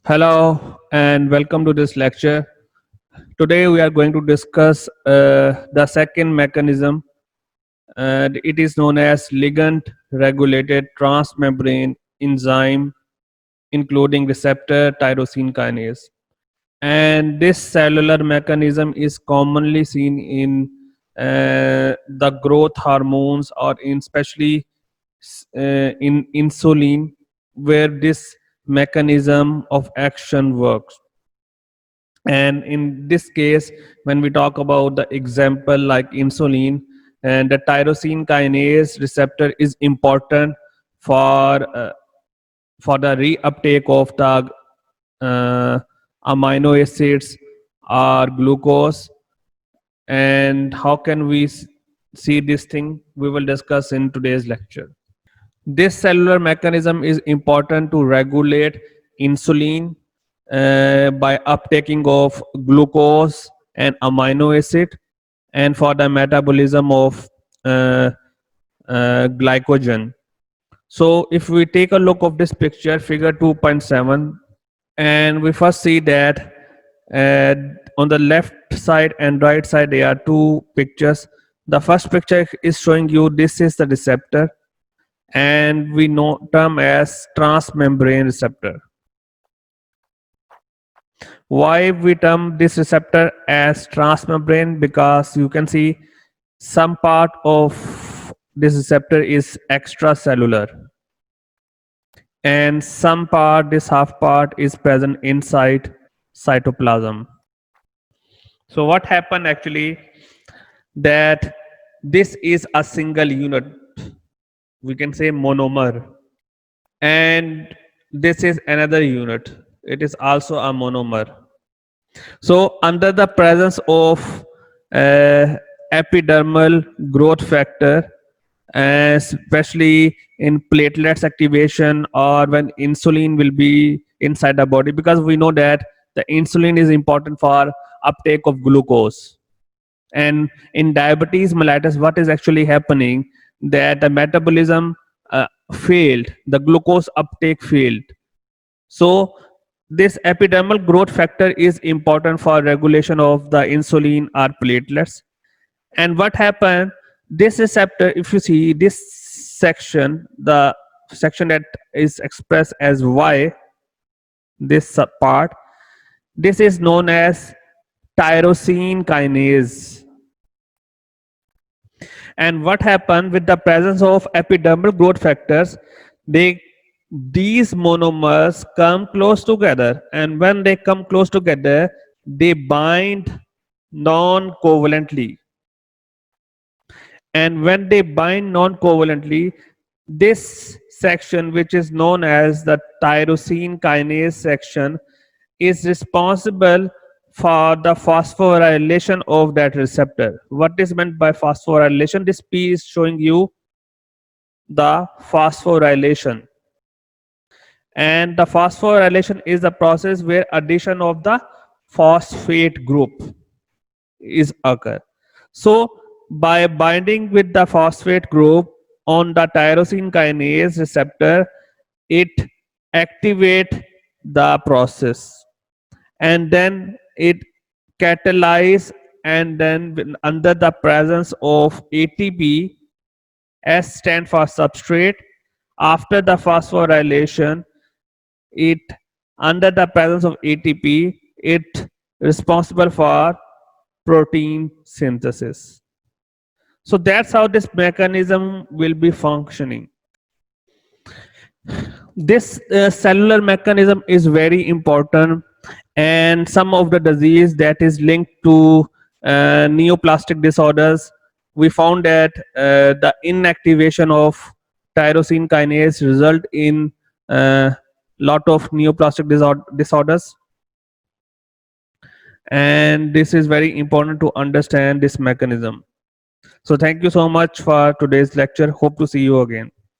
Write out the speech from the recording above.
Hello and welcome to this lecture. Today we are going to discuss the second mechanism, and it is known as ligand regulated transmembrane enzyme, including receptor tyrosine kinase. And this cellular mechanism is commonly seen in the growth hormones or in especially in insulin, where this mechanism of action works. And in this case, when we talk about the example like insulin, and the tyrosine kinase receptor is important for for the reuptake of the uh, amino acids or glucose. And how can we see this thing, we will discuss in today's lecture. This cellular mechanism is important to regulate insulin by uptaking of glucose and amino acid, and for the metabolism of uh, glycogen. So if we take a look of this picture, figure 2.7, and we first see that uh, on the left side and right side there are two pictures. The first picture is showing you this is the receptor, and we know term as transmembrane receptor. Why we term this receptor as transmembrane? Because you can see some part of this receptor is extracellular, and some part, this half part, is present inside cytoplasm. So what happened actually, that this is a single unit, we can say monomer, and this is another unit, it is also a monomer. So under the presence of uh, epidermal growth factor, especially in platelets activation or when insulin will be inside the body, because we know that the insulin is important for uptake of glucose. And in diabetes mellitus, what is actually happening, that the metabolism failed, the glucose uptake failed. So this epidermal growth factor is important for regulation of the insulin or platelets. And what happened, this receptor, if you see this section, the section that is expressed as Y, this part, this is known as tyrosine kinase. And what happened with the presence of epidermal growth factors, they these monomers come close together, and when they come close together they bind non-covalently. And when they bind non-covalently, this section, which is known as the tyrosine kinase section, is responsible for the phosphorylation of that receptor. What is meant by phosphorylation? This P is showing you the phosphorylation. And the phosphorylation is the process where addition of the phosphate group is occur. So by binding with the phosphate group on the tyrosine kinase receptor, it activate the process, and then it catalyze, and then under the presence of ATP, S stand for substrate, after the phosphorylation, it under the presence of ATP, it responsible for protein synthesis. So that's how this mechanism will be functioning. This cellular mechanism is very important, and some of the disease that is linked to neoplastic disorders, we found that the inactivation of tyrosine kinase result in lot of neoplastic disorders. And this is very important to understand this mechanism. So thank you so much for today's lecture, hope to see you again.